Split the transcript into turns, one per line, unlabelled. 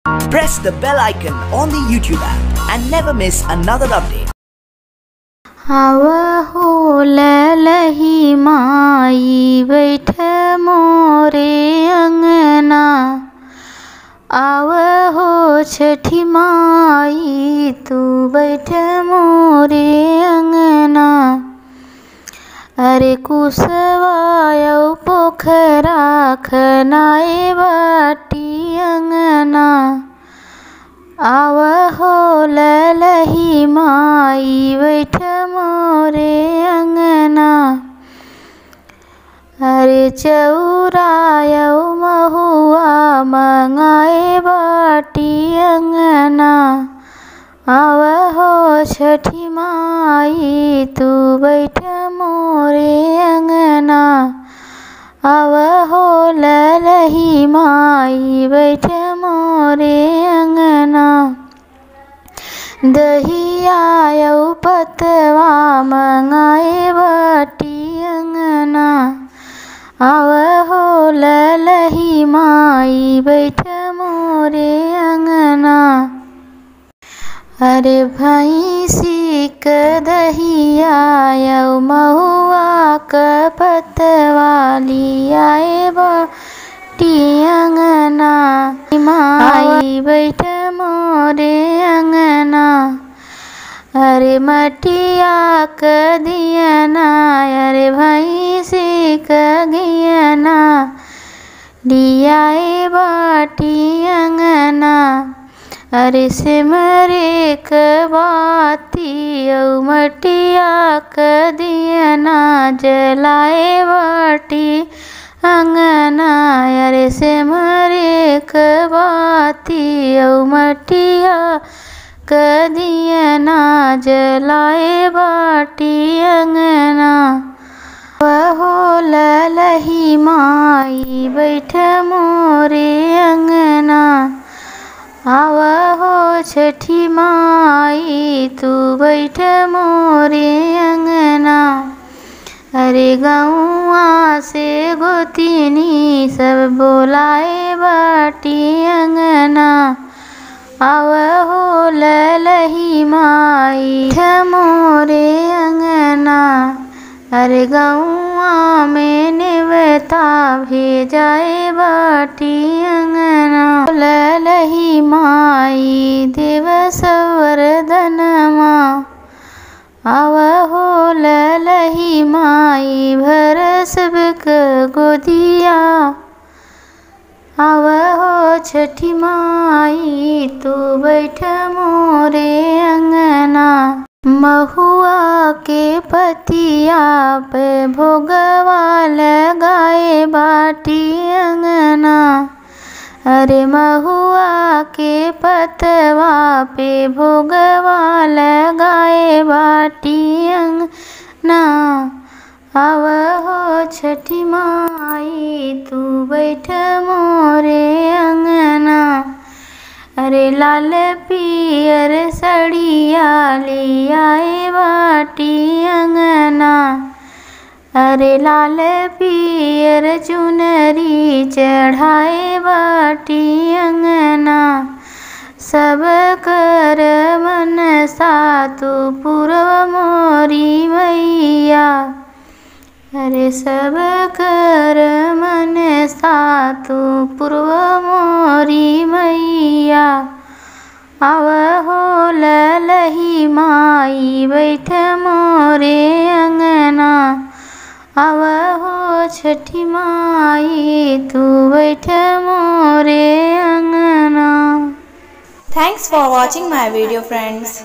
Press the bell icon on the YouTube app and never miss another update.
आवा हो ललही माई बैठ मोरे अंगना, आवा हो छठी माई तू बैठ मोरे अंगना। अरे कुसवायो पोखरा खनाए बाटी अंगना, आवा हो ललही माई बैठ मोरे अंगना। अरे चौरायो महुआ मंगाए बाटी अंगना, आवा हो छठी माई तू बैठ मोरे अंगना, आवा हो ललही माई बैठ मोरे अंगना। दहियायो पतवा मंगाए बाटी अंगना, आवा हो ललही माई बैठ मोरे अंगना। अरे भैंसी क दहियायो महुआ क पतवा लियाए बाटी अंगना, माई बैठ मोरे अंगना। अरे मटिया क दियना, अरे भैंसी क गियना लियाए बाटी अंगना। अरे सिमरे क बाती औ मटिया क दियना जलाए बाटी अंगना। अरे सिमरे क बाती औ मटिया क दियना जलाए बाटी अंगना। वहो ललही माई बैठ मोरे अंगना, आवा हो छठी माई तू बैठ मोरे अंगना। अरे गौआ से गोतिनी सब बोलाए बाटी अंगना, आवा हो ललही माई मोरे अंगना। अरे गौआ में नेवता भेजाए बाटी अंगना, ललही माई देव संवर्धनमा, आवा हो ललही माई भर सबक गोदिया, आवा हो छठी माई तू बैठ मोरे अंगना। महुआ के पतिया पे भोगवा लगाए बाटी अंगना, अरे महुआ के पतवा पे भोगवा लगाए बाटी अंगना, आवा हो छठी माई तू बैठ मोरे अंगना। अरे लाल पियर सड़िया लियाए बाटी अंगना, अरे लाल पियर चुनरी चढ़ाए बाटी अंगना। सब कर मनसा तू पूर्व मोरी मैया, अरे सब कर मनसा तू पूर्व मोरी मैया, आवा हो ललही माई बैठ मोरे अंगना, आवा हो छठी माई तू बैठ मोरे अंगना।
Thanks for watching my video, friends.